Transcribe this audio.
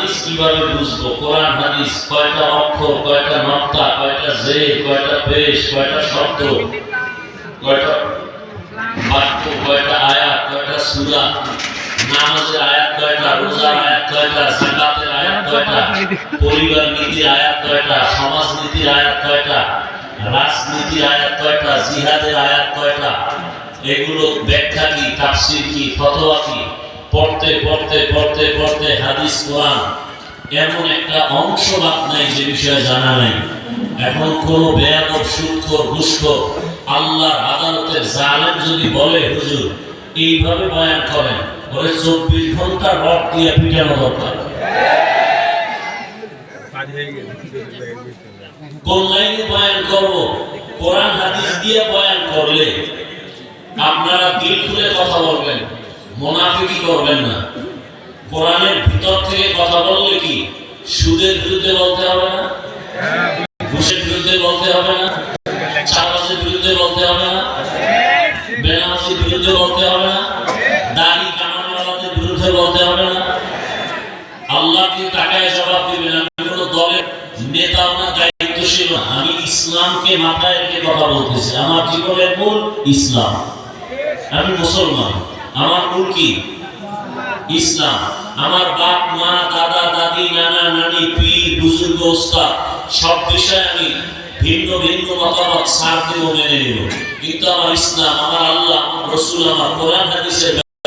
হাদিস কিভাবে বুঝবো? কোরআন হাদিস কয়টা অক্ষর, কয়টা নক্তা, কয়টা জের, কয়টা পেশ, কয়টা শব্দ, কয়টা বাক্য, কয়টা আয়াত, কয়টা সূরা, নামাজের আয়াত কয়টা, রোজার আয়াত কয়টা, যাকাতের আয়াত কয়টা, পরিবার নীতির আয়াত কয়টা, সমাজ নীতির আয়াত কয়টা, রাজনীতির আয়াত কয়টা, জিহাদের আয়াত কয়টা, এগুলো ব্যাখ্যা কি, তাফসীর কি, ফতোয়া কি, পড়তে পড়তে পড়তে পড়তে হাদিস কোরআন এমন একটা অংশ বাদ নাই যে বিষয়ে জানা নাই। এখন কোন বেয়াদব, সুদখোর, ঘুষখোর, আল্লাহর আদালতের জালেম যদি বলে হুজুর এইভাবে বয়ান করেন, ওরে 24 ঘন্টা রড দিয়ে পিটানো দরকার। কোন লাইনে বয়ান করব? কোরআন হাদিস দিয়ে বয়ান করলে আপনারা দিল খুলে কথা বলবেন, মুনাফিকি করবেন না। কোরআনের ভিতর থেকে কথা বললে কি সুদের বিরুদ্ধে বলতে হবে না, ঘুষের বিরুদ্ধে বলতে হবে না, চাঁদাবাজের বিরুদ্ধে বলতে হবে না, বেনামাজির বিরুদ্ধে বলতে হবে না, দাড়ি কামানোয়ালাদের বিরুদ্ধে বলতে হবে না। আল্লাহ কি তাকায় জবাব দিবেন? আমি কোনো দলের নেতা না, দায়িত্বশীল না, আমি ইসলামকে মাথায় রেখে কথা বলতেছি। আমার জীবনের মূল ইসলাম, আমি মুসলমান, আমার মূল কি ইসলাম। আমার বাপ মা, দাদা দাদি, নানা নানি, পীর বুজুর্গ, ওস্তাদ সব বিষয়ে আমি ভিন্ন ভিন্ন মতামত ছাড় দেব, মেনে নেব, কিন্তু আমার ইসলাম, আমার আল্লাহ, আমার রাসূল, আমার কোরআন হাদিসের